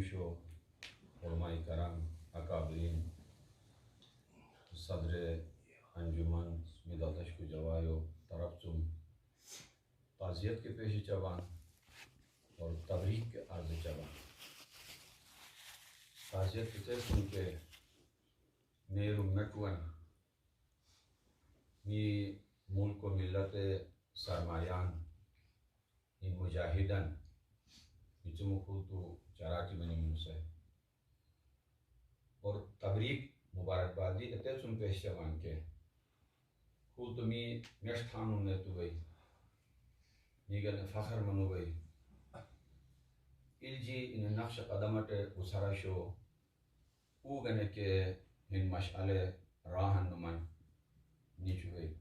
Show उलमाए कराम अकाबरीन सदर अंजुमन मिदादश को जवायो तरफ तुम ताज़ियत के पेश चवान और तबरीक के अर्ज चवान ताज़ियत के सुन के मेरू मेटवन मी मुल्क मिलत सरमायान इन मुजाहिदन इचमुखुतु चराटी बनी मुसे और तबरीक मुबारकबादी इतने सुन पेश चवान के खुद तुम्ही नेष्ठानु ने तु गई निगल फखर मनु गई इल्जी इन नक्श कदमट उसरा शो उगने के इन मशाले राहन नुमान नीचु गई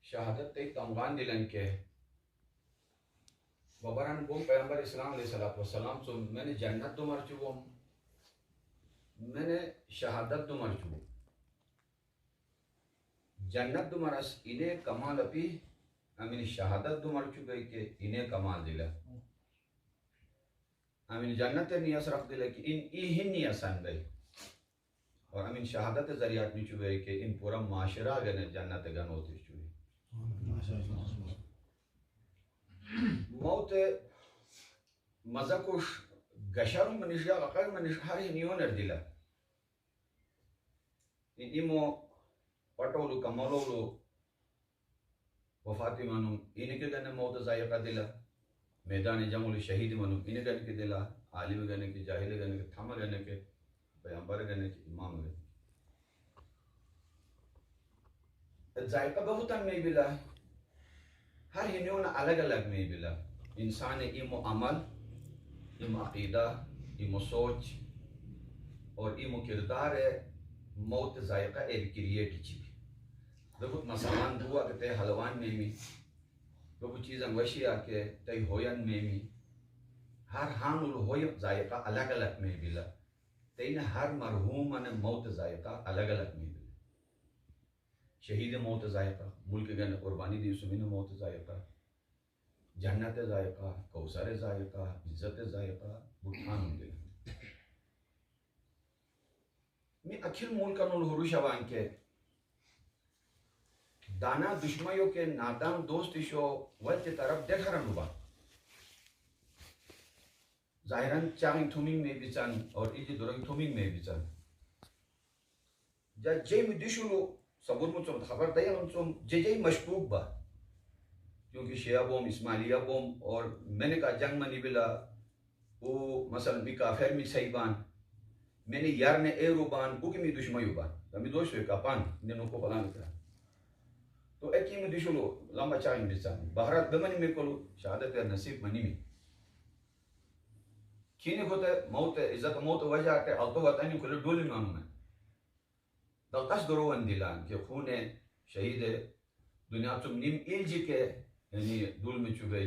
शहादत ते तमगान दिलन के बबरन बोम पैगंबर इस्लाम अलैहिस्सलातु वस्सलाम सो मैंने जन्नत तो मर चुको मैंने शहादत तो मर चुको जन्नत तो मरस इन्हें कमाल अपी अमीन शहादत तो मर चुके के इन्हें कमाल दिला अमीन जन्नत नियस रख दिला कि इन इहिन नियसन गई और अमीन शहादत जरियात में चुके के इन पूरा माशरा गने जन्नत गन होती चुके मौत मज़ाकुश गशर मनिशिया अकल मनिशहारी नियोनर दिला इमो पटोलु कमलोलु वफाती मनु इनके गने मौत जायका दिला मैदान जंगल शहीद मनु इनके गने के दिला आलिम गने के जाहिल गने के थामा गने के पैगंबर गने के इमाम गने जायका बहुत में बिला हर हिन्यों अलग अलग में बिला इंसान इमो अमल इमो अकीदा इमो सोच और इमो किरदार मौत जायका एक क्रिएट की देखो मसालान दुआ के ते हलवान में भी देखो चीज़ें वशिया के ते होयन में भी हर हानुल होय जायका अलग अलग में बिला ते इन हर मरहूम ने मौत जायका अलग अलग में बिला शहीद मौत जायका मुल्क गन कुर्बानी दी सुमिन मौत जायका जन्नत जायका कौसर जायका इज्जत जायका बुठान दिल मैं अखिल मुल्क नुल हुरुशवान के दाना दुश्मनों के नादान दोस्त शो वल के तरफ देखा रनुबा जाहिरन चांग थुमिंग में बिचान और इजी दुरंग थुमिंग में बिचान जा जे मिदिशुलो सबूत मुझे खबर दे उनको जे मशकूक बा क्योंकि शिया बोम इस्माइलिया बोम और मैंने कहा जंग मनी बिला वो मसल भी काफिर में सही बान मैंने यार ने ए रुबान बुकी में दुश्मन युबान तभी दोस्त हुए कापान ने नुको पलान करा तो एक ही में दिशुलो लंबा चाय में बिचान भारत दमनी में कोलो शहादत नसीब मनी में कीने होते मौत इज्जत मौत वजह आते अल्तो वतनी कोलो डोली मानू में दलकश दरोवन दिलान के खूने शहीद दुनिया तुम निम इल्जी के यानी दूल में चुगई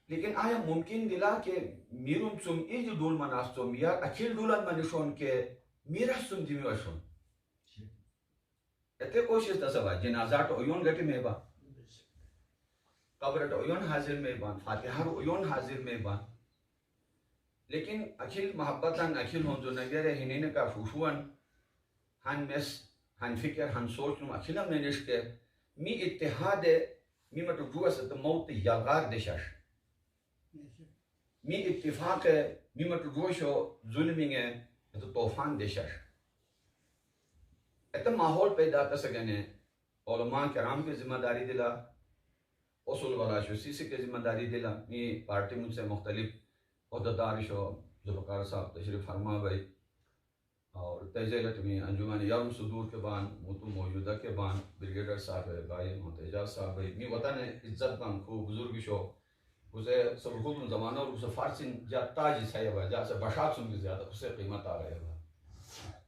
लेकिन आया मुमकिन दिला के मीरुम तुम इल्जी दूल मनास तुम यार अखिल दूलन मनुष्यों के मीरा तुम दिव्यशों इतने कोशिश दसवा जनाजा तो ओयोन गटे में बा कब्र तो ओयोन हाजिर में बा फातिहा ओयोन हाजिर में बा लेकिन अखिल मोहब्बतन अखिल हों जो नगरे हिने का फुफुअन हन मेस हन फिक्र हन सोच नु अखिला मेनिश के मी इत्तेहाद मी मत जुआ से तो मौत यागार देशाश मी इत्तिफाक मी मत जुओशो जुल्मिंगे तो तूफान देशाश इतना माहौल पैदा कर सकें उलमा कराम की जिम्मेदारी दिला उसूल वाला शो सीसी की जिम्मेदारी दिला मी पार्टी मुझसे मुख्तलिफ अहदेदार शो जुल्फ़िकार साहब तशरीफ फरमा भाई और तजलत में अंजुमन यम सुदूर के बान मुतु मौजूदा के बान ब्रिगेडर साहब है भाई मोहतजाज साहब भाई मी वतन इज्जत बान खूब बुजुर्ग शो उसे सब खूब ज़माना और उसे फारसिन जा ताज साहिब जा से बशात सुन के ज़्यादा उसे कीमत आ रही है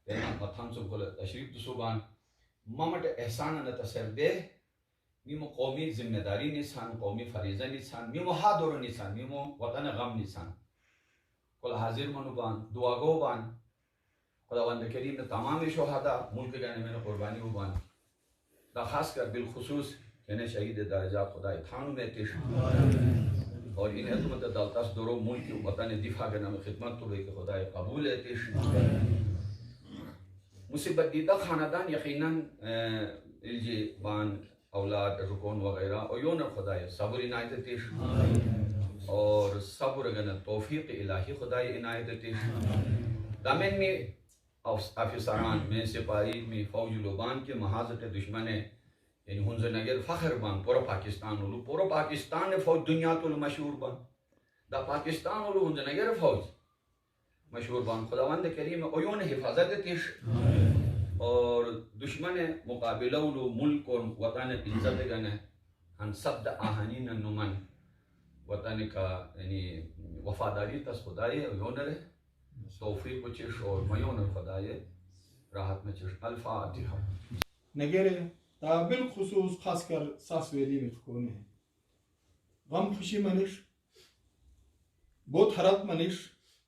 तेना मथान सुन को तशरीफ दुसुबान ममट एहसान न तसर दे मीमो कौमी जिम्मेदारी निसान कौमी फरीज़ा निसान मीमो हादोर निसान मीमो वतन गम निसान कुल हाजिर मनुबान दुआगो बान खुदावंद करीम ने तमाम शहादा मुल्क के में कुर्बानी हुबान दा खास कर बिलखुसूस कहने शहीद दर्जा खुदा थान में तिश और इन खिदमत दलतास दरो मुल्क की वतन दिफा के नाम खिदमत तो भाई खुदा कबूल है तेश मुसीबत दीदा खानदान यकीनन इल्जी बान औलाद रुकन वगैरह और योन खुदा सब्र इनायत तेश और सब्र गन तौफीक इलाही खुदा इनायत तेश दामन में ऑफिसरान में सिपाही में फौज लोबान के महाजत दुश्मन यानी हुंज नगर फखर बन पूरा पाकिस्तान ने फौज दुनिया तो मशहूर बन दा पाकिस्तान और हुंज नगर फौज मशहूर बन खुदावंद करीम ओयोन हिफाजत तीश और दुश्मन मुकाबिला मुल्क और वतन इज्जत गन हन शब्द आहनी नुमन वतन का यानी वफादारी तस खुदाए ओयोन रे तौफीक चिश और मयोन खुदाए राहत में चिश अल्फातिहा नगरे ताबिल खुसूस खासकर सास वेली में कोने गम खुशी मनिश बहुत हरत मनिश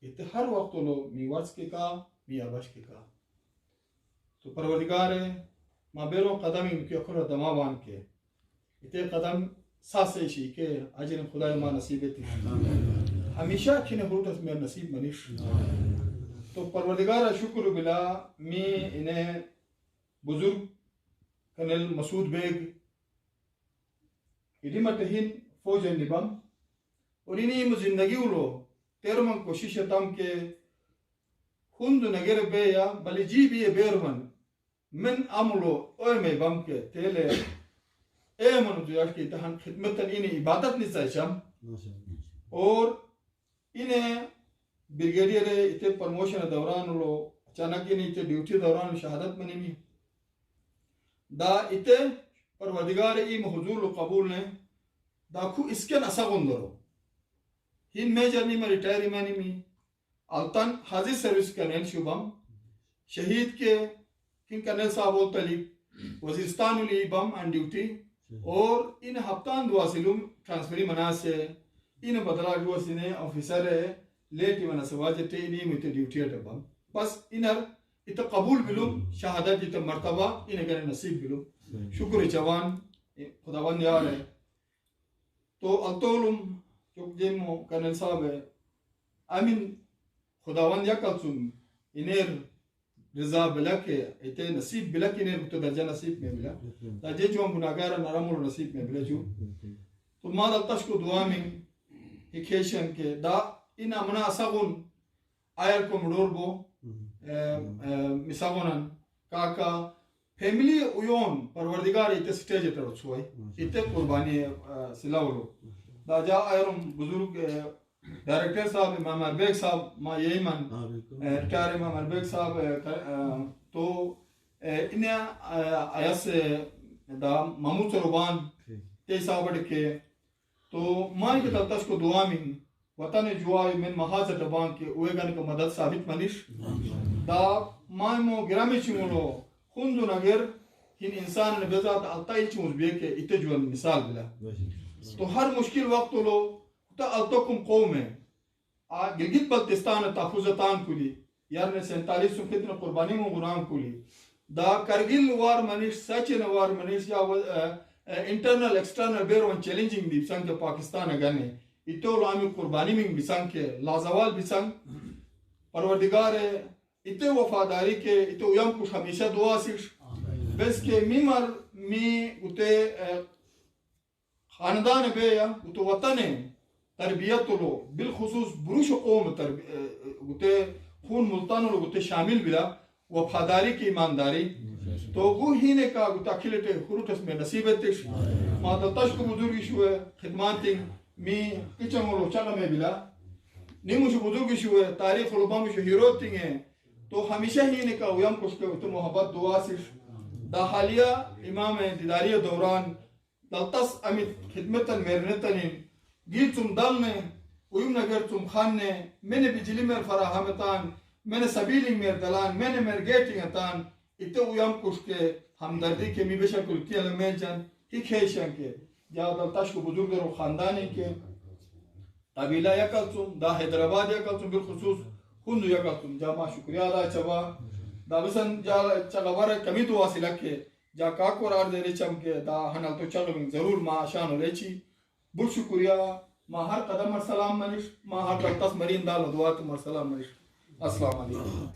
इत हर वक्त लो मी वर्ष के का मी अबश के का तो परवरदिगार माबेरो कदम इनके अखर दमावान के इते कदम सास शी के अजर खुदा मा नसीब थी हमेशा खिने हुरत में नसीब मनिश तो परवरदिगार शुक्र बिला मी इन्हें बुजुर्ग कर्नल मसूद बेग इडिमतहीन फौज निबम और इन्हीं जिंदगी उलो तेरमन कोशिश तम के हुंद नगर बे या बली जी भी बेरमन मन अमलो ओय में बम के तेले ए मन जो की तहन खिदमत इन्हें इबादत नहीं चाहिए और इन्हें ब्रिगेडियर इते प्रमोशन दौरान लो अचानक इन्हें इते ड्यूटी दौरान शहादत मनी में दा इते परवरदिगार ई महजूर कबूल ने दाखु इसके नसागुंदरो हिन मेजर नी में रिटायर इमानी में अल्तान हाजिर सर्विस कर्नल शुभम शहीद के किन कर्नल साहब तली वजीरिस्तान उली बम ऑन ड्यूटी और इन हफ्तान दुआसिलुम ट्रांसफरी मना से इन बदला दुआसिने ऑफिसर लेट इवन सवाजते इनी में ड्यूटी बम बस इनर इत कबूल बिलुम शहादत इत मर्तबा इन गने नसीब बिलुम शुक्र जवान खुदावंद यार है तो अल्तोलुम जो जेमो कर्नल साहब है आमीन खुदावंद या कलसुम इनेर रजा बिला के इते नसीब बिला के इनेर तो दर्जा नसीब में बिला ताजे जो हम गुनाहगार नरमुल नसीब में बिला जो तो माद अल्तश को दुआ में हिकेशन के दा इन अमना असगुन आयर को मुडोरबो मिसागोनन काका फैमिली उयोन परवरदिगार इते स्टेज पर छुई इते कुर्बानी सिलावलो दाजा आयरम बुजुर्ग डायरेक्टर साहब इमाम अरबेग साहब मा यमन रिटायर इमाम अरबेग साहब तो इन्हें आयस दा मामूद रुबान ते साहब के तो मां के तलतश को दुआ में वतन जुआ में महाजत बांग के उएगन को मदद साबित मनिश दा मां मो ग्रामी चिमुलो खुंदु नगर हिन इंसान ने बेजात अल्ताई चिमुस बे के इते जुअन मिसाल बिला तो हर मुश्किल वक्त लो ता अल्तकुम कौम है आ गिलगित बल्तिस्तान तहफुजतान कुली यार ने 47 कितने कुर्बानी में गुनाम कुली दा करगिल वार मनिश सचिन वार मनिश या इंटरनल एक्सटर्नल बेरोन चैलेंजिंग दी संग पाकिस्तान गने इतो लामी कुर्बानी में बिसंग के लाजवाल बिसंग परवरदिगार इते वफादारी के इतो यम कुछ हमेशा दुआ सिर्फ बस के मीमर मी उते खानदान बे या उतो वतन तरबियत लो बिलखुसूस बुरुश कौम उते खून मुल्तान लो उते शामिल बिला वफादारी की ईमानदारी तो वो ही ने का उता खिलते खुरुतस में नसीबत माता तशक बुजुर्ग शुए खिदमत मी किचन लो चला में बिला निमुश बुजुर्ग शुए तारीख लो बम शु हीरो तिंगे तो हमेशा ही ने का उयम कुछ के उते मोहब्बत दुआ सिर्फ दा हालिया इमाम दीदारी दौरान दलतस अमित खिदमतन मेरनतन गिल तुम दल ने उयुम नगर तुम खान ने मैंने बिजली में फराहमतान मैंने सबीली मेर दलान मैंने मेर गेटिंग तान इते उयम कुछ के हमदर्दी के मी बेशकुल कियल में जन ही खेशन के या दलतश को बुजुर्ग रो खानदानी के कबीला यकल तुम दा हैदराबाद यकल तुम बिलखुसूस हुंदु यकल तुम जामा शुक्रिया अदा चबा दा बसन जा चगवर कमी तो वासिला के जा काकोर आर दे चम के दा हनल तो चलो जरूर मा शान रेची बुल शुक्रिया ma har qadam salam manish, ma har daltas marin dal duat ma salam manish. Assalamu alaikum.